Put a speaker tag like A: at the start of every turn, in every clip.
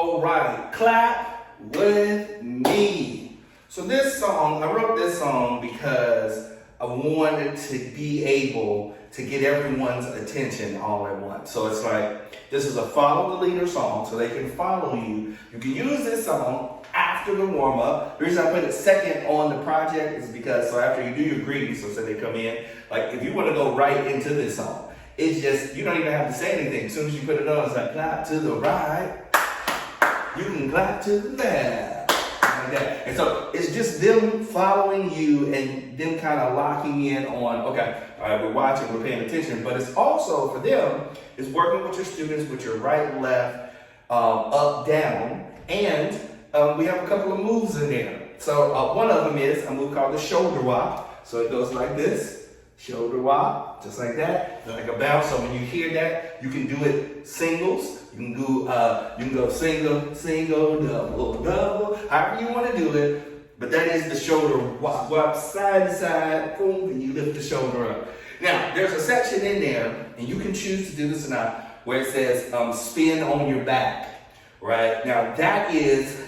A: All right, clap with me. So this song, I wrote this song because I wanted to be able to get everyone's attention all at once. So it's like, this is a follow the leader song so they can follow you. You can use this song after the warm up. The reason I put it second on the project is because so after you do your greetings, so say they come in, like if you want to go right into this song, it's just, you don't even have to say anything. As soon as you put it on, it's like clap to the right, you can clap to the left, like that. And so it's just them following you and them kind of locking in on, okay, all right, we're watching, we're paying attention. But it's also, for them, it's working with your students with your right, left, up, down. And we have a couple of moves in there. So one of them is a move called the shoulder wop. So it goes like this. Shoulder wop, just like that, like a bounce. So when you hear that, you can do it singles. You can go single, single, double, double, however you want to do it. But that is the shoulder wop, wop, side to side, boom, and you lift the shoulder up. Now, there's a section in there, and you can choose to do this or not, where it says spin on your back, right? Now, that is,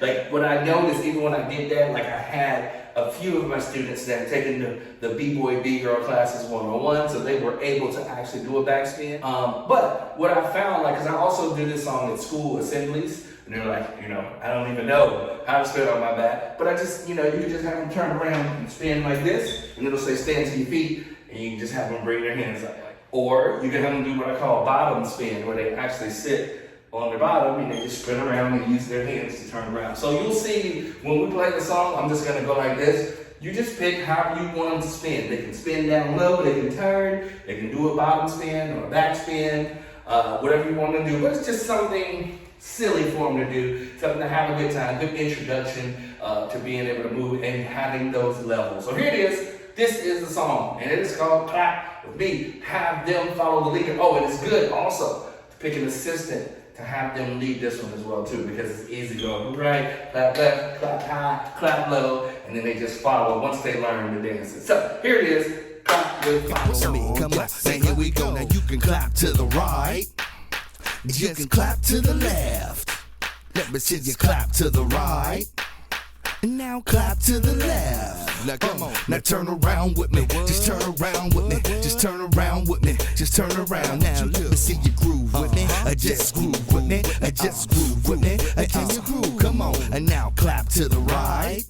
A: like what I noticed, even when I did that, like I had a few of my students that had taken the B-boy, B-girl classes 101, so they were able to actually do a backspin. But what I found, like, because I also do this song at school assemblies, and they're like, I don't even know how to spin on my back, but I just, you can just have them turn around and spin like this, and it'll say stand to your feet, and you can just have them bring their hands up. Or you can have them do what I call bottom spin, where they actually sit on their bottom and they just spin around and use their hands to turn around. So you'll see when we play the song, I'm just gonna go like this. You just pick however you want them to spin. They can spin down low, they can turn, they can do a bottom spin or a back spin, whatever you want to do. But it's just something silly for them to do, something to have a good time, good introduction to being able to move and having those levels. So here it is. This is the song, and it is called Clap With Me. Have them follow the leader. Oh, and it's good also to pick an assistant to have them lead this one as well too, because it's easy to go right, clap left, clap high, clap low, and then they just follow once they learn the dances. So here it is, clap with me.
B: Come on, now here we go. Now you can clap to the right, you can clap to the left. Let me see you clap to the right, and now clap to the left. Now come on, now turn around with me. Just turn around with me. Just turn around with me. Just turn around. Now let me see you groove with me. Just groove with me. Just groove with me. Can you groove? Come on. And now clap to the right.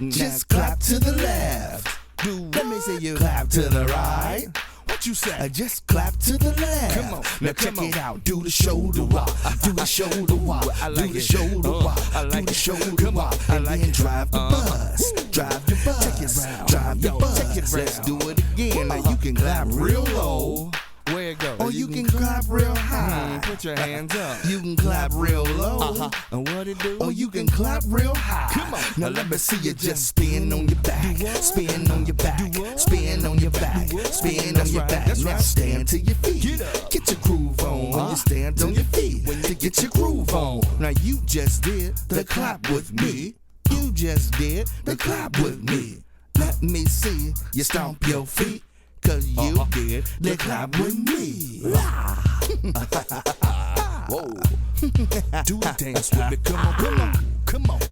B: Just clap to the left. Let me see you clap to the right. What you say? Just clap to the left. Come on. Now check it out. Do the shoulder wop. Do the shoulder wop. Do the shoulder wop. Do the shoulder wop. And then drive the bus. Drive the bus. Drive the bus. Let's do it again. Now you can clap real low. Where it goes? Or you can clap real high. Put your hands up. You can clap real low. And what it do? Or you can clap real high. Come on. Now let me see you just spin on your back. Spin on your back. Spin on your back. Spin on your back. Now stand to your feet. Get your groove on. When you stand on your feet. When you get your groove on. Now you just did the clap with me. You just did the clap with me. Let me see you stomp your feet. Cause you did the clap with me. Whoa. Do the dance with me. Come on, come on, come on.